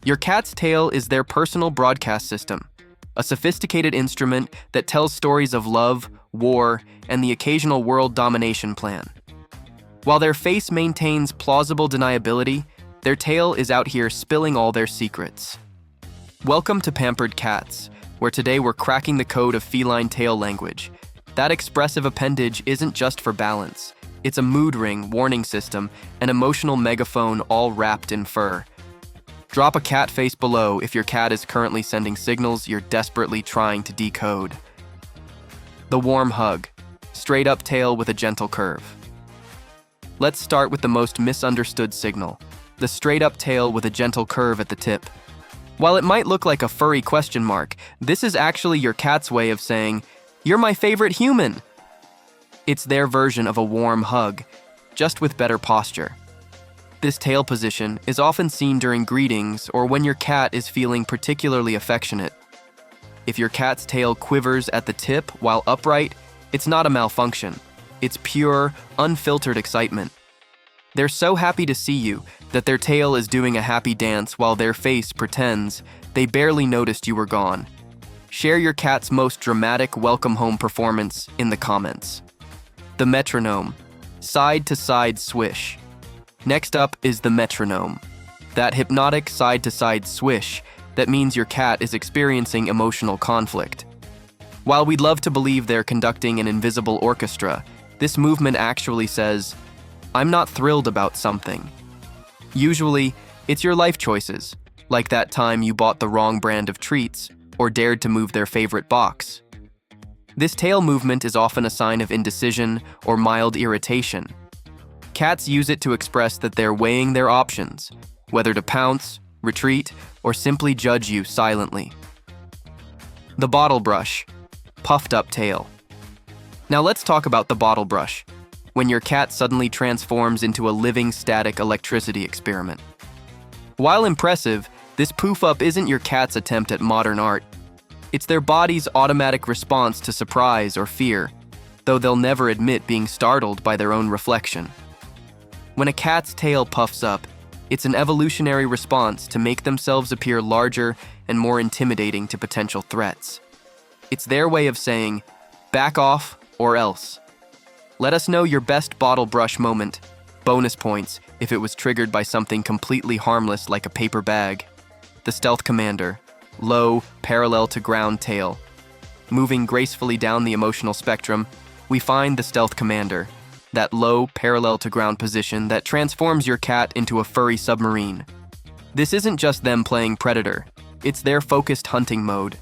Your cat's tail is their personal broadcast system, a sophisticated instrument that tells stories of love, war, and the occasional world domination plan. While their face maintains plausible deniability, their tail is out here spilling all their secrets. Welcome to Pampered Cats, where today we're cracking the code of feline tail language. That expressive appendage isn't just for balance. It's a mood ring, warning system, and emotional megaphone all wrapped in fur. Drop a cat face below if your cat is currently sending signals you're desperately trying to decode. The warm hug, straight up tail with a gentle curve. Let's start with the most misunderstood signal, the straight up tail with a gentle curve at the tip. While it might look like a furry question mark, this is actually your cat's way of saying, "You're my favorite human." It's their version of a warm hug, just with better posture. This tail position is often seen during greetings or when your cat is feeling particularly affectionate. If your cat's tail quivers at the tip while upright, it's not a malfunction. It's pure, unfiltered excitement. They're so happy to see you that their tail is doing a happy dance while their face pretends they barely noticed you were gone. Share your cat's most dramatic welcome home performance in the comments. The metronome, side-to-side swish. Next up is the metronome, that hypnotic side-to-side swish that means your cat is experiencing emotional conflict. While we'd love to believe they're conducting an invisible orchestra, this movement actually says, "I'm not thrilled about something." Usually, it's your life choices, like that time you bought the wrong brand of treats or dared to move their favorite box. This tail movement is often a sign of indecision or mild irritation. Cats use it to express that they're weighing their options, whether to pounce, retreat, or simply judge you silently. The Bottlebrush, puffed up tail. Now let's talk about the Bottlebrush, when your cat suddenly transforms into a living static electricity experiment. While impressive, this poof up isn't your cat's attempt at modern art. It's their body's automatic response to surprise or fear, though they'll never admit being startled by their own reflection. When a cat's tail puffs up, it's an evolutionary response to make themselves appear larger and more intimidating to potential threats. It's their way of saying, "Back off or else." Let us know your best Bottlebrush moment. Bonus points if it was triggered by something completely harmless like a paper bag. The Stealth Commander, low, parallel to ground tail. Moving gracefully down the emotional spectrum, we find the Stealth Commander, that low, parallel to ground position that transforms your cat into a furry submarine. This isn't just them playing Predator, it's their focused hunting mode.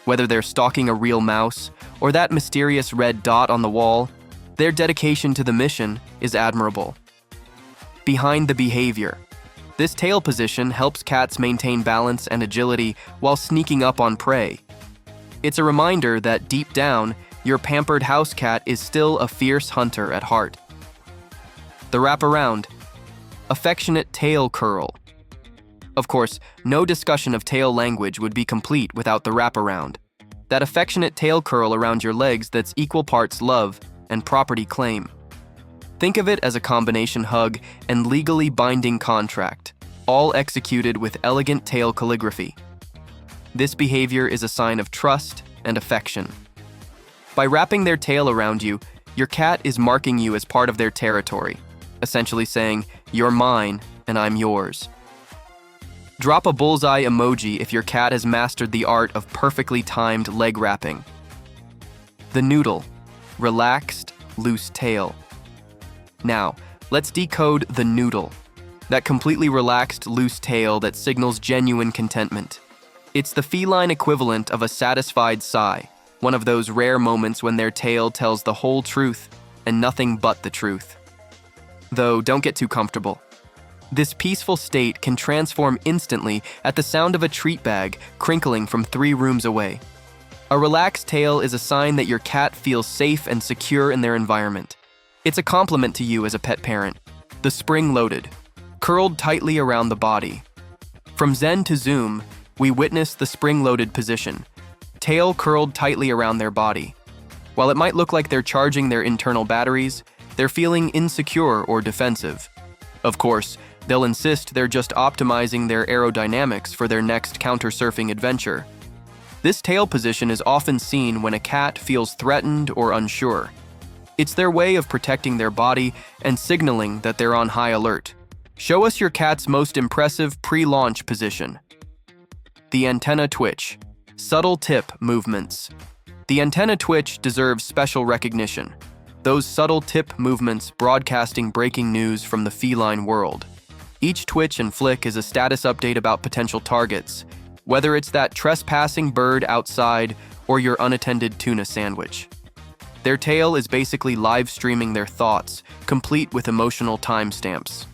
Whether they're stalking a real mouse or that mysterious red dot on the wall, their dedication to the mission is admirable. Behind the behavior. This tail position helps cats maintain balance and agility while sneaking up on prey. It's a reminder that deep down, your pampered house cat is still a fierce hunter at heart. The wraparound, affectionate tail curl. Of course, no discussion of tail language would be complete without the wraparound. That affectionate tail curl around your legs that's equal parts love and property claim. Think of it as a combination hug and legally binding contract, all executed with elegant tail calligraphy. This behavior is a sign of trust and affection. By wrapping their tail around you, your cat is marking you as part of their territory, essentially saying, "You're mine and I'm yours." Drop a bullseye emoji if your cat has mastered the art of perfectly timed leg wrapping. The Noodle, relaxed, loose tail. Now, let's decode the Noodle, that completely relaxed, loose tail that signals genuine contentment. It's the feline equivalent of a satisfied sigh, one of those rare moments when their tail tells the whole truth and nothing but the truth. Though, don't get too comfortable. This peaceful state can transform instantly at the sound of a treat bag crinkling from 3 rooms away. A relaxed tail is a sign that your cat feels safe and secure in their environment. It's a compliment to you as a pet parent. The spring-loaded, curled tightly around the body. From zen to zoom, we witness the spring-loaded position, tail curled tightly around their body. While it might look like they're charging their internal batteries, they're feeling insecure or defensive. Of course, They'll insist they're just optimizing their aerodynamics for their next counter-surfing adventure. This tail position is often seen when a cat feels threatened or unsure. It's their way of protecting their body and signaling that they're on high alert. Show us your cat's most impressive pre-launch position. The antenna twitch. Subtle tip movements. The antenna twitch deserves special recognition. Those subtle tip movements broadcasting breaking news from the feline world. Each twitch and flick is a status update about potential targets, whether it's that trespassing bird outside or your unattended tuna sandwich. Their tail is basically live streaming their thoughts, complete with emotional timestamps.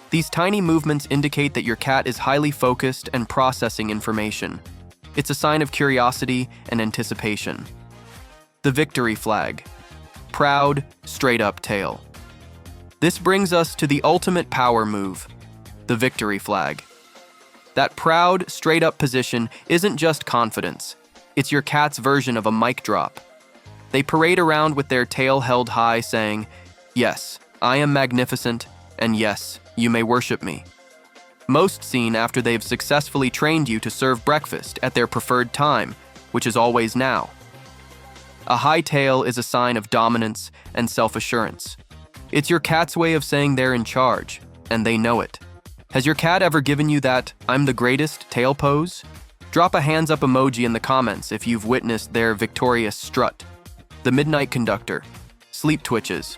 These tiny movements indicate that your cat is highly focused and processing information. It's a sign of curiosity and anticipation. The victory flag. Proud, straight-up tail. This brings us to the ultimate power move, the victory flag. That proud, straight-up position isn't just confidence. It's your cat's version of a mic drop. They parade around with their tail held high, saying, "Yes, I am magnificent, and yes, you may worship me." Most seen after they've successfully trained you to serve breakfast at their preferred time, which is always now. A high tail is a sign of dominance and self-assurance. It's your cat's way of saying they're in charge, and they know it. Has your cat ever given you that "I'm the greatest" tail pose? Drop a hands up emoji in the comments if you've witnessed their victorious strut. The Midnight Conductor. Sleep twitches.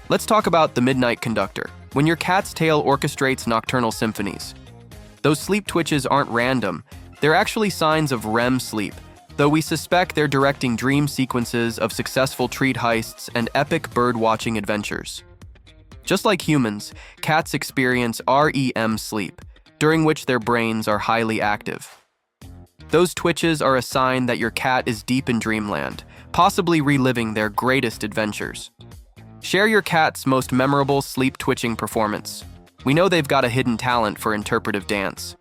Let's talk about the Midnight Conductor. When your cat's tail orchestrates nocturnal symphonies. Those sleep twitches aren't random. They're actually signs of REM sleep, though we suspect they're directing dream sequences of successful treat heists and epic bird-watching adventures. Just like humans, cats experience REM sleep, during which their brains are highly active. Those twitches are a sign that your cat is deep in dreamland, possibly reliving their greatest adventures. Share your cat's most memorable sleep-twitching performance. We know they've got a hidden talent for interpretive dance.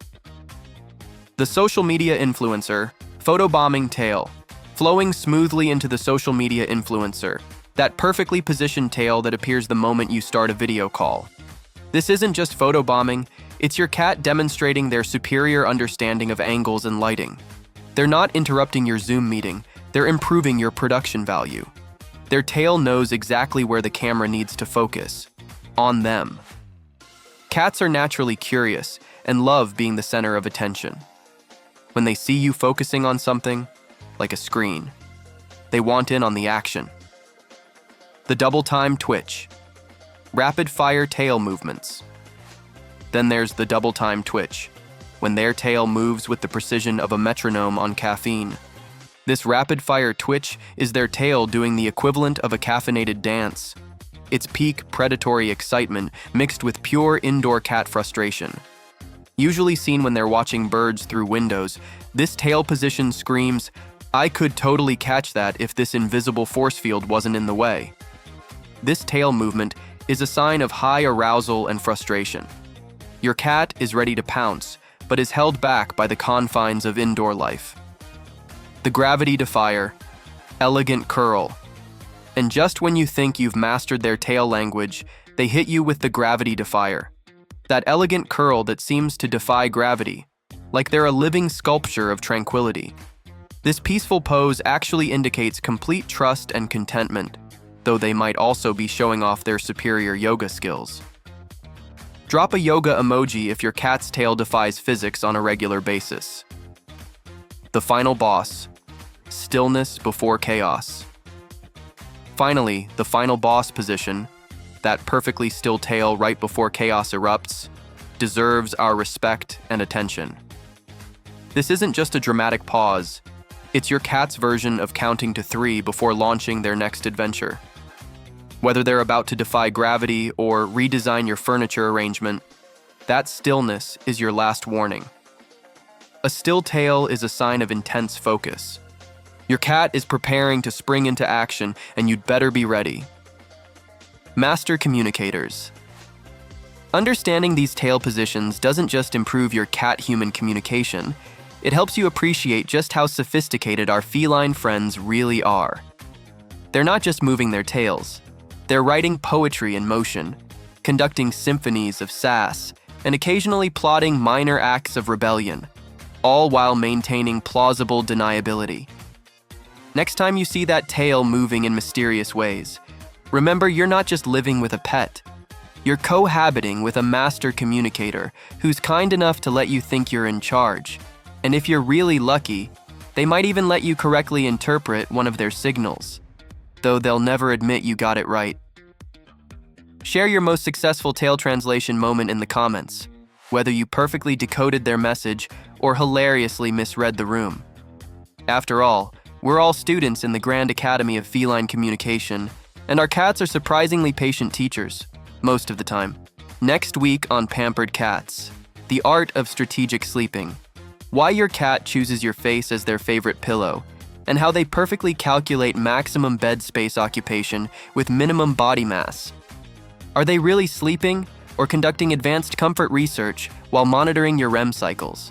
The social media influencer, photobombing tail. Flowing smoothly into the social media influencer. That perfectly positioned tail that appears the moment you start a video call. This isn't just photobombing, it's your cat demonstrating their superior understanding of angles and lighting. They're not interrupting your Zoom meeting, they're improving your production value. Their tail knows exactly where the camera needs to focus. On them. Cats are naturally curious and love being the center of attention. When they see you focusing on something, like a screen, they want in on the action. The double-time twitch. Rapid-fire tail movements. Then there's the double-time twitch, when their tail moves with the precision of a metronome on caffeine. This rapid-fire twitch is their tail doing the equivalent of a caffeinated dance. It's peak predatory excitement mixed with pure indoor cat frustration. Usually seen when they're watching birds through windows, this tail position screams, "I could totally catch that if this invisible force field wasn't in the way." This tail movement is a sign of high arousal and frustration. Your cat is ready to pounce, but is held back by the confines of indoor life. The Gravity Defier. Elegant curl. And just when you think you've mastered their tail language, they hit you with the Gravity Defier. That elegant curl that seems to defy gravity, like they're a living sculpture of tranquility. This peaceful pose actually indicates complete trust and contentment, though they might also be showing off their superior yoga skills. Drop a yoga emoji if your cat's tail defies physics on a regular basis. The final boss. Stillness before chaos. Finally, the final boss position, that perfectly still tail right before chaos erupts, deserves our respect and attention. This isn't just a dramatic pause, it's your cat's version of counting to 3 before launching their next adventure. Whether they're about to defy gravity or redesign your furniture arrangement, that stillness is your last warning. A still tail is a sign of intense focus. Your cat is preparing to spring into action, and you'd better be ready. Master Communicators. Understanding these tail positions doesn't just improve your cat-human communication, it helps you appreciate just how sophisticated our feline friends really are. They're not just moving their tails, they're writing poetry in motion, conducting symphonies of sass, and occasionally plotting minor acts of rebellion, all while maintaining plausible deniability. Next time you see that tail moving in mysterious ways, remember you're not just living with a pet. You're cohabiting with a master communicator who's kind enough to let you think you're in charge. And if you're really lucky, they might even let you correctly interpret one of their signals, though they'll never admit you got it right. Share your most successful tail translation moment in the comments, whether you perfectly decoded their message or hilariously misread the room. After all, we're all students in the Grand Academy of Feline Communication, and our cats are surprisingly patient teachers, most of the time. Next week on Pampered Cats, the art of strategic sleeping, why your cat chooses your face as their favorite pillow, and how they perfectly calculate maximum bed space occupation with minimum body mass. Are they really sleeping or conducting advanced comfort research while monitoring your REM cycles?